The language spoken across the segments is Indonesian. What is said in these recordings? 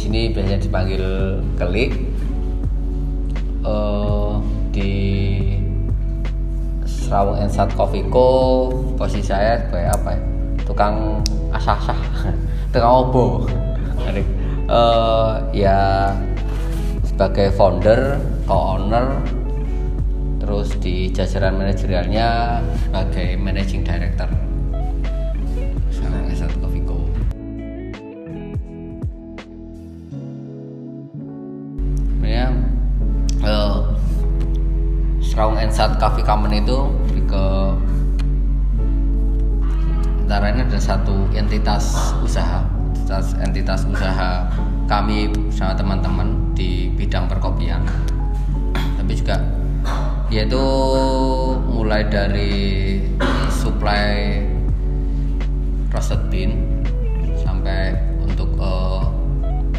sini biasanya dipanggil Kelik. Di Serawung Ensat Coffee Co. posisi saya sebagai apa ya? Tukang asah-asah, tukang obo. Ya sebagai founder, co-owner, terus di jajaran manajerialnya sebagai managing director Serawung Ensat Coffee Co. Sebenarnya Serawung Ensat Coffee Company itu ke antara ini ada satu entitas usaha kami bersama teman-teman di bidang perkopian, tapi juga yaitu mulai dari supply roasted bean sampai untuk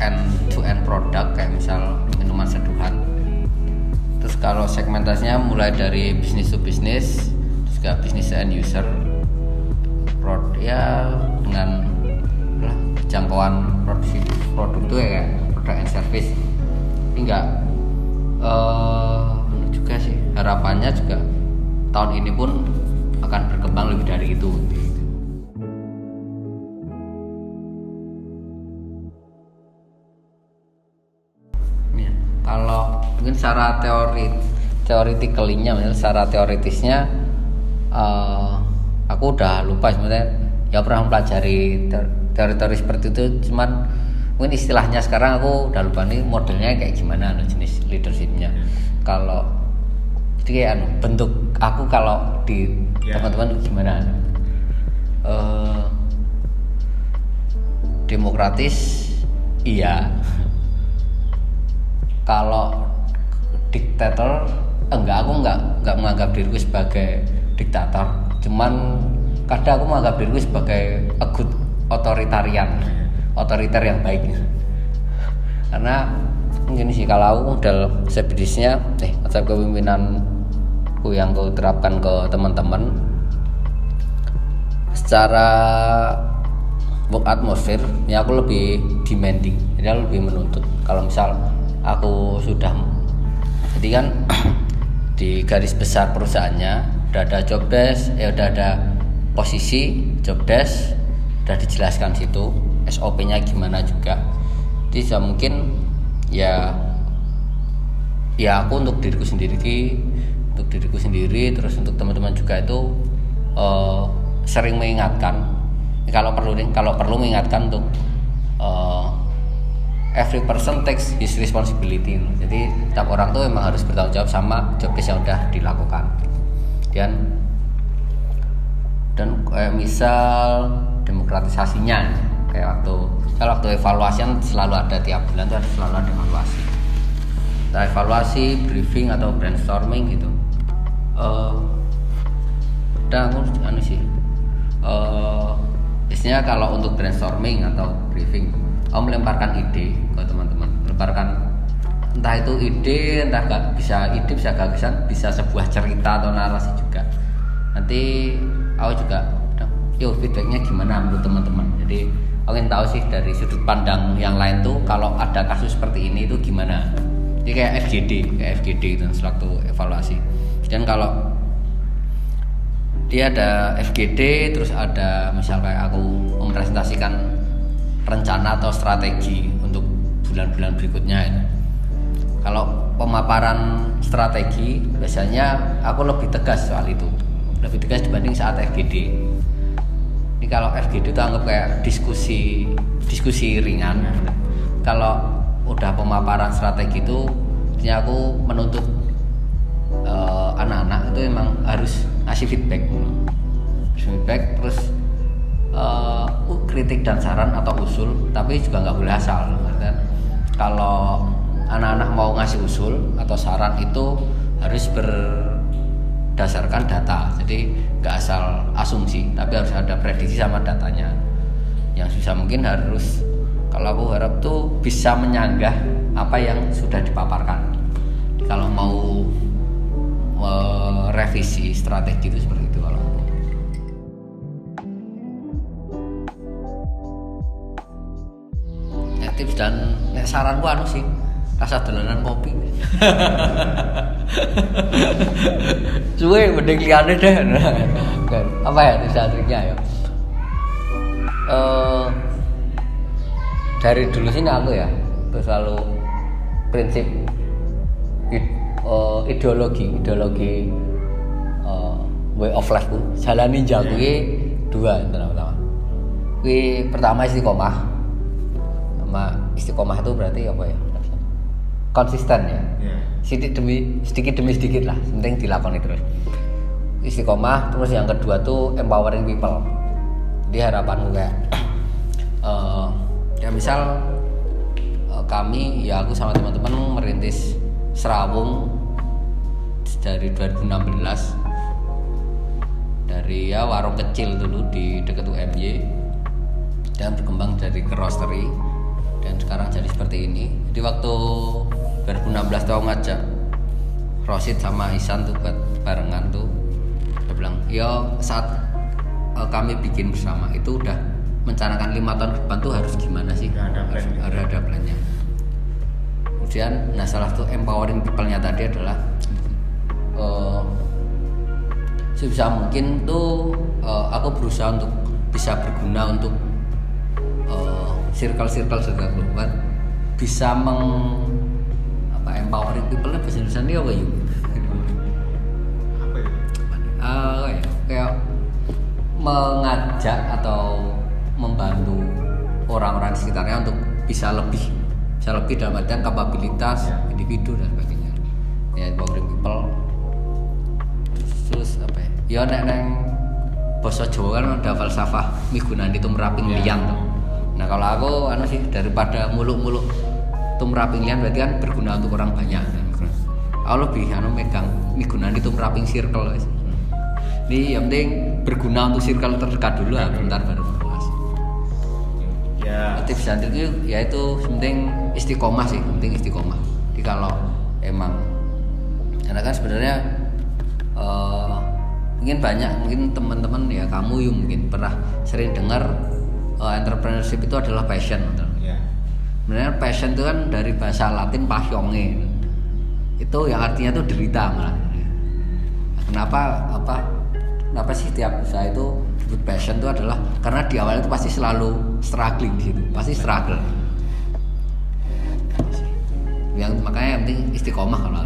end to end produk kayak misal minuman seduhan. Terus kalau segmentasinya mulai dari bisnis to bisnis, juga bisnis end user, ya dengan jangkauan produk itu ya produk and service. Tapi enggak juga sih harapannya juga tahun ini pun akan berkembang lebih dari itu. Ya, kalau mungkin secara teoritikalinya, misalnya secara teoritisnya aku udah lupa sebenarnya, ya pernah mempelajari teori-teori seperti itu, cuman mungkin istilahnya sekarang aku udah lupa nih modelnya kayak gimana, jenis leadershipnya. Kalau jadi kayak bentuk aku kalau di teman-teman gimana, demokratis iya, kalau diktator enggak, aku enggak menganggap diriku sebagai diktator, cuman kadang aku menganggap diriku sebagai a good otoriter yang baik. Karena mungkin sih kalau aku dalam sebidisnya konsep kepemimpinanku yang aku terapkan ke teman-teman secara work atmosphere ya aku lebih demanding, jadi aku lebih menuntut. Kalau misal aku sudah, jadi kan di garis besar perusahaannya udah ada job desk, udah ada posisi job desk, udah dijelaskan situ SOP-nya gimana juga. Jadi ya mungkin ya aku untuk diriku sendiri, terus untuk teman-teman juga itu sering mengingatkan, kalau perlu mengingatkan untuk every person takes his responsibility. Jadi setiap orang tuh memang harus bertanggung jawab sama job desk yang udah dilakukan. Dan kayak misal demokratisasinya, kayak waktu evaluasian selalu ada, tiap bulan tuh selalu ada evaluasi. Nah, evaluasi, briefing atau brainstorming gitu. Dan aku biasanya kalau untuk brainstorming atau briefing, aku melemparkan ide ke teman-teman, entah itu ide, entah bisa gagasan, bisa sebuah cerita atau narasi juga. Nanti aku juga feedbacknya gimana menurut teman-teman. Jadi aku ingin tahu sih dari sudut pandang yang lain tuh kalau ada kasus seperti ini itu gimana. Jadi kayak FGD itu sewaktu evaluasi. Dan kalau dia ada FGD, terus ada misal kayak aku mempresentasikan rencana atau strategi untuk bulan-bulan berikutnya itu. Kalau pemaparan strategi biasanya aku lebih tegas soal itu, lebih tegas dibanding saat FGD. Ini kalau FGD itu anggap kayak diskusi ringan. Kalau udah pemaparan strategi itu, aku menuntut anak-anak itu emang harus ngasih feedback, terus kritik dan saran atau usul, tapi juga nggak boleh asal. Kalau anak-anak mau ngasih usul atau saran itu harus berdasarkan data, jadi nggak asal asumsi, tapi harus ada prediksi sama datanya. Yang susah mungkin harus, kalau aku harap tuh bisa menyanggah apa yang sudah dipaparkan. Kalau mau revisi strategi itu seperti itu. Kalau tips dan nek saranku anu sih rasa dolanan kopi. Suwe mending liyane deh. Apa ya tips dan triknya ya? Dari dulu sini aku ya selalu prinsip ideologi way of life ku jalan ninja kuwi dua pertama. Kuwi pertama istiqomah. Sama istiqomah itu berarti apa ya? Konsisten ya. Sedikit demi sedikit lah, penting dilakoni terus. Istiqomah, terus yang kedua tuh empowering people. Jadi harapanku kayak ya misal kami ya aku sama teman-teman merintis Serawung dari 2016 dari ya warung kecil dulu di dekat UMY dan berkembang dari ke roastery dan sekarang jadi seperti ini. Jadi waktu 2016 tuh aku ngajak Rosid sama Isan tuh buat barengan tuh, dia bilang ya saat kami bikin bersama itu udah mencanakan 5 tahun ke depan tuh harus gimana sih, harus ada plannya. Kemudian nah salah satu empowering people-nya tadi adalah sebisa mungkin tuh aku berusaha untuk bisa berguna untuk circle-circle kan bisa empowering people bahasa Indonesia ini apa yuk? Kayak mengajak atau membantu orang-orang di sekitarnya untuk bisa lebih dalam artian kapabilitas individu dan sebagainya. Ya empowering people. Terus apa ya? Ya neng basa Jawa kan ada falsafah migunani tumraping liyang tuh. Nah kalau aku sih daripada muluk-muluk tumraping liyan berarti kan berguna untuk orang banyak kan. Aku lebih megang migunani tumraping circle guys. Ini yang penting berguna untuk circle terdekat dulu bentar baru meluas. Ya. Tips dan trik ya itu penting istiqomah sih, penting istiqomah. Jadi kalau emang karena kan sebenarnya mungkin teman-teman ya kamu yang mungkin pernah sering dengar entrepreneurship itu adalah passion. Sebenarnya passion itu kan dari bahasa Latin pasionge. Itu yang artinya tuh derita malah. Kenapa sih tiap usaha itu disebut passion itu adalah karena di awal itu pasti selalu struggling di situ, pasti struggle. Yang makanya yang penting istiqomah kalau